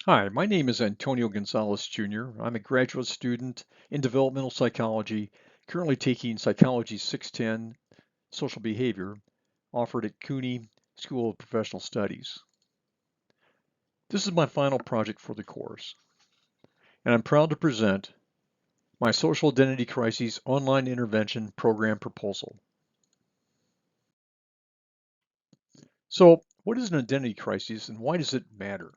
Hi, my name is Antonio Gonzalez Jr. I'm a graduate student in developmental psychology, currently taking Psychology 610 Social Behavior, offered at CUNY School of Professional Studies. This is my final project for the course, and I'm proud to present my Social Identity Crises Online Intervention Program proposal. So, what is an identity crisis and why does it matter?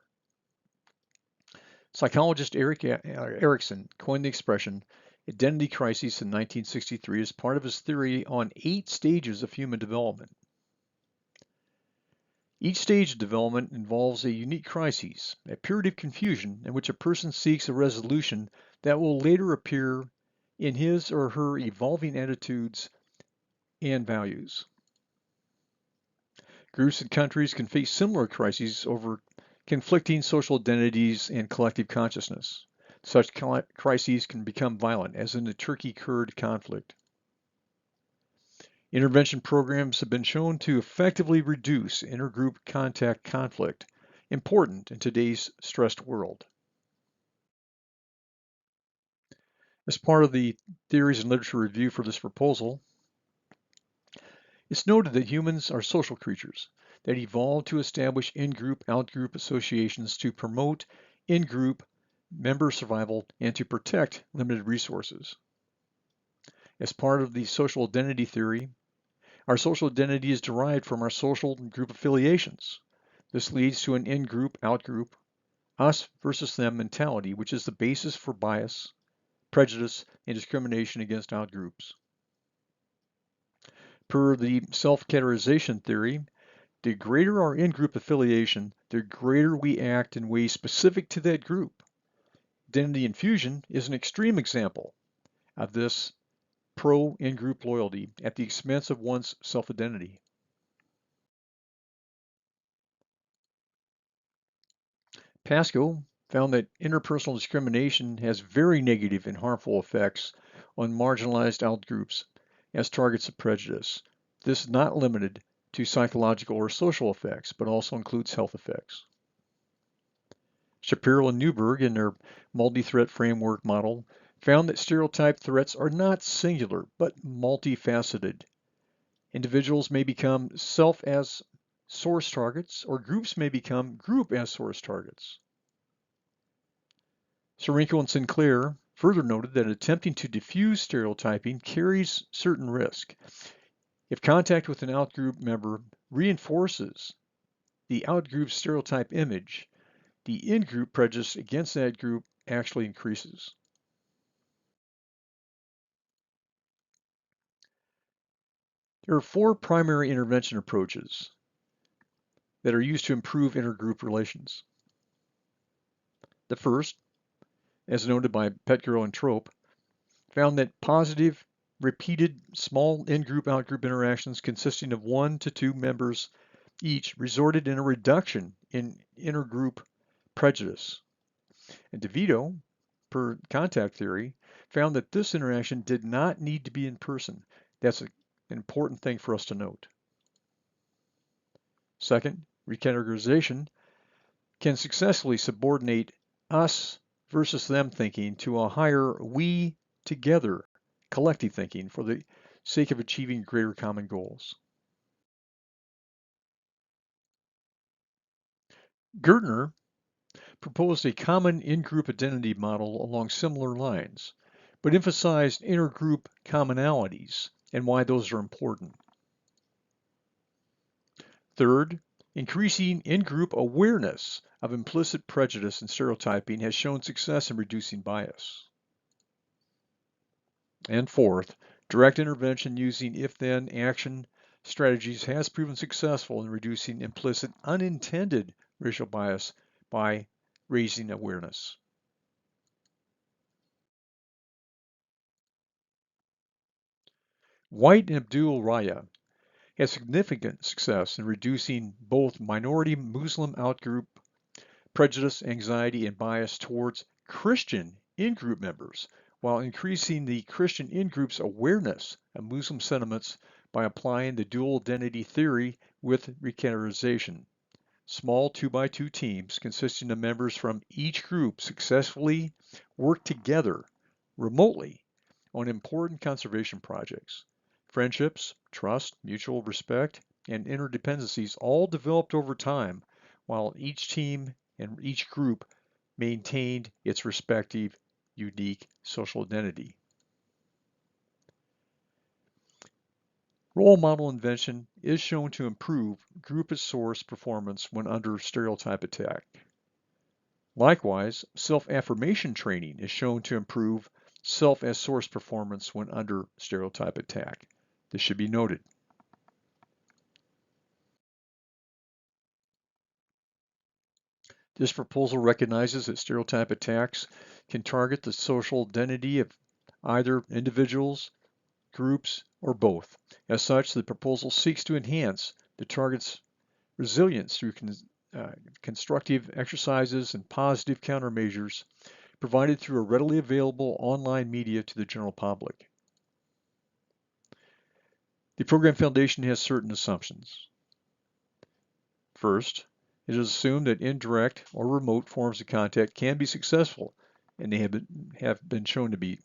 Psychologist Erik Erikson coined the expression identity crisis in 1963 as part of his theory on 8 stages of human development. Each stage of development involves a unique crisis, a period of confusion in which a person seeks a resolution that will later appear in his or her evolving attitudes and values. Groups and countries can face similar crises over conflicting social identities and collective consciousness. Such crises can become violent, as in the Turkey-Kurd conflict. Intervention programs have been shown to effectively reduce intergroup contact conflict, important in today's stressed world. As part of the theories and literature review for this proposal, it's noted that humans are social creatures that evolved to establish in-group, out-group associations to promote in-group member survival and to protect limited resources. As part of the social identity theory, our social identity is derived from our social group affiliations. This leads to an in-group, out-group, us versus them mentality, which is the basis for bias, prejudice, and discrimination against outgroups. Per the self-categorization theory, the greater our in-group affiliation, the greater we act in ways specific to that group. Identity infusion is an extreme example of this pro-in-group loyalty at the expense of one's self-identity. Pascoe found that interpersonal discrimination has very negative and harmful effects on marginalized outgroups as targets of prejudice. This is not limited to psychological or social effects, but also includes health effects. Shapiro and Newberg, in their multi-threat framework model, found that stereotype threats are not singular, but multifaceted. Individuals may become self as source targets, or groups may become group as source targets. Serenko and Sinclair further noted that attempting to diffuse stereotyping carries certain risk. If contact with an outgroup member reinforces the outgroup stereotype image, the in-group prejudice against that group actually increases. There are 4 primary intervention approaches that are used to improve intergroup relations. The first, as noted by Petgirl and Trope, found that positive, repeated small in-group, out-group interactions consisting of 1 to 2 members each resulted in a reduction in intergroup prejudice. And DeVito, per contact theory, found that this interaction did not need to be in person. That's an important thing for us to note. Second, recategorization can successfully subordinate us versus them thinking to a higher we together collective thinking for the sake of achieving greater common goals. Gertner proposed a common in-group identity model along similar lines, but emphasized intergroup commonalities and why those are important. Third, increasing in-group awareness of implicit prejudice and stereotyping has shown success in reducing bias. And fourth, direct intervention using if-then action strategies has proven successful in reducing implicit unintended racial bias by raising awareness. White and Abdul Raya had significant success in reducing both minority Muslim outgroup prejudice, anxiety, and bias towards Christian in-group members, while increasing the Christian in-group's awareness of Muslim sentiments by applying the dual identity theory with recategorization. Small 2x2 teams consisting of members from each group successfully work together remotely on important conservation projects. Friendships, trust, mutual respect, and interdependencies all developed over time while each team and each group maintained its respective unique social identity. Role model invention is shown to improve group as source performance when under stereotype attack. Likewise, self-affirmation training is shown to improve self as source performance when under stereotype attack. This should be noted. This proposal recognizes that stereotype attacks can target the social identity of either individuals, groups, or both. As such, the proposal seeks to enhance the target's resilience through constructive exercises and positive countermeasures provided through a readily available online media to the general public. The program foundation has certain assumptions. First, it is assumed that indirect or remote forms of contact can be successful, and they have been shown to be.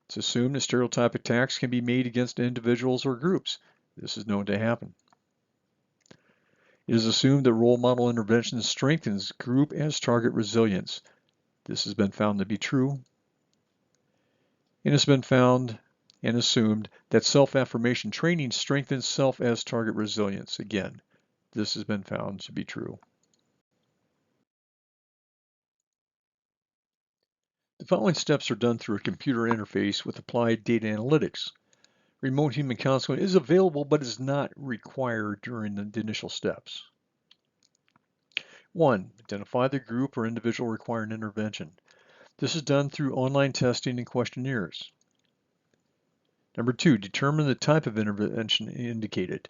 It's assumed that stereotype attacks can be made against individuals or groups. This is known to happen. It is assumed that role model intervention strengthens group as target resilience. This has been found to be true. And it's been found and assumed that self-affirmation training strengthens self as target resilience. Again, this has been found to be true. The following steps are done through a computer interface with applied data analytics. Remote human counseling is available but is not required during the initial steps. 1. Identify the group or individual requiring intervention. This is done through online testing and questionnaires. Number 2. Determine the type of intervention indicated.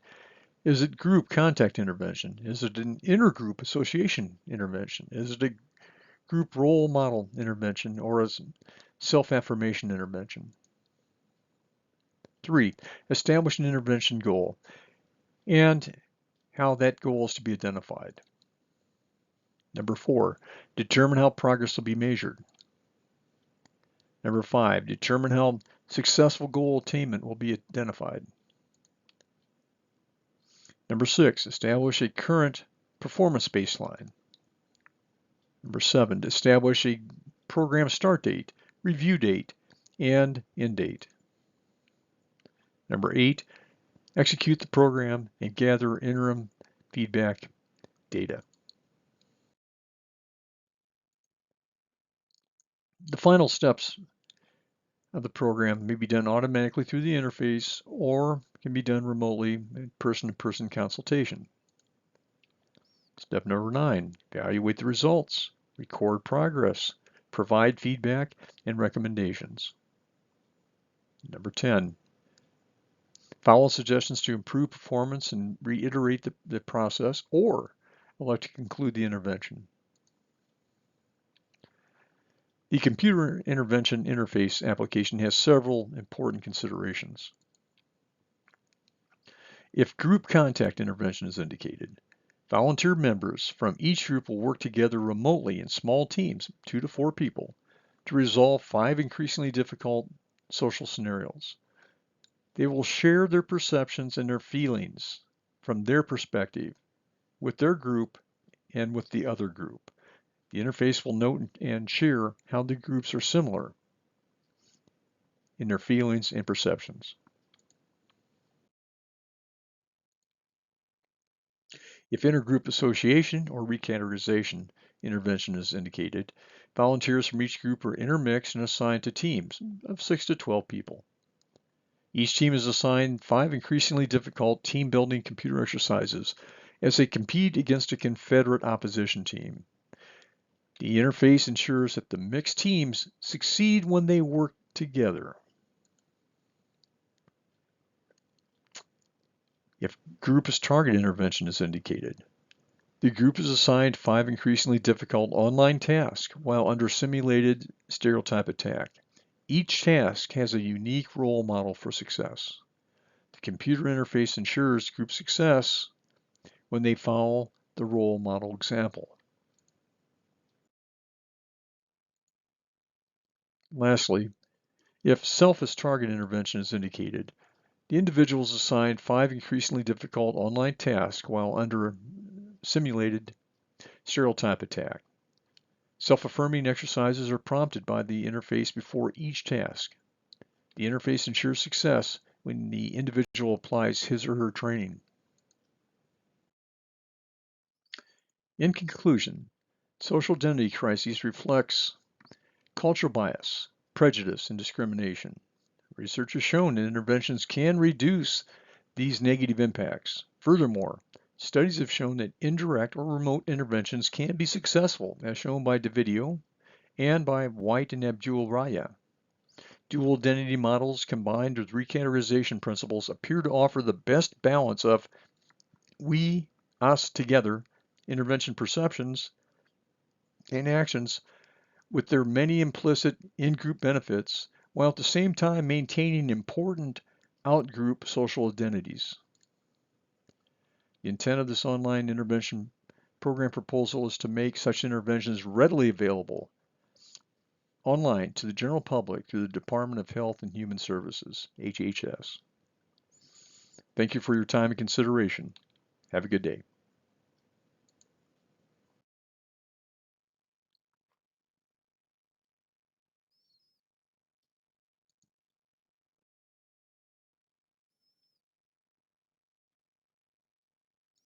Is it group contact intervention? Is it an intergroup association intervention? Is it a group role model intervention or a self-affirmation intervention? 3. Establish an intervention goal and how that goal is to be identified. Number 4. Determine how progress will be measured. Number 5. Determine how successful goal attainment will be identified. Number 6. Establish a current performance baseline. Number 7. Establish a program start date, review date, and end date. Number 8. Execute the program and gather interim feedback data. The final steps of the program may be done automatically through the interface or can be done remotely in person-to-person consultation. Step number 9, evaluate the results, record progress, provide feedback and recommendations. Number 10, follow suggestions to improve performance and reiterate the process or elect to conclude the intervention. The computer intervention interface application has several important considerations. If group contact intervention is indicated, volunteer members from each group will work together remotely in small teams, 2 to 4 people, to resolve 5 increasingly difficult social scenarios. They will share their perceptions and their feelings from their perspective with their group and with the other group. The interface will note and share how the groups are similar in their feelings and perceptions. If intergroup association or recategorization intervention is indicated, volunteers from each group are intermixed and assigned to teams of 6 to 12 people. Each team is assigned 5 increasingly difficult team-building computer exercises as they compete against a Confederate opposition team. The interface ensures that the mixed teams succeed when they work together. If group as target intervention is indicated, the group is assigned 5 increasingly difficult online tasks while under simulated stereotype attack. Each task has a unique role model for success. The computer interface ensures group success when they follow the role model example. Lastly, if self as target intervention is indicated, the individual is assigned 5 increasingly difficult online tasks while under a simulated stereotype attack. Self-affirming exercises are prompted by the interface before each task. The interface ensures success when the individual applies his or her training. In conclusion, social identity crises reflects cultural bias, prejudice, and discrimination. Research has shown that interventions can reduce these negative impacts. Furthermore, studies have shown that indirect or remote interventions can be successful, as shown by Davidio and by White and Abdul Raya. Dual identity models combined with recategorization principles appear to offer the best balance of we, us together intervention perceptions and actions with their many implicit in-group benefits, while at the same time maintaining important out-group social identities. The intent of this online intervention program proposal is to make such interventions readily available online to the general public through the Department of Health and Human Services, HHS. Thank you for your time and consideration. Have a good day.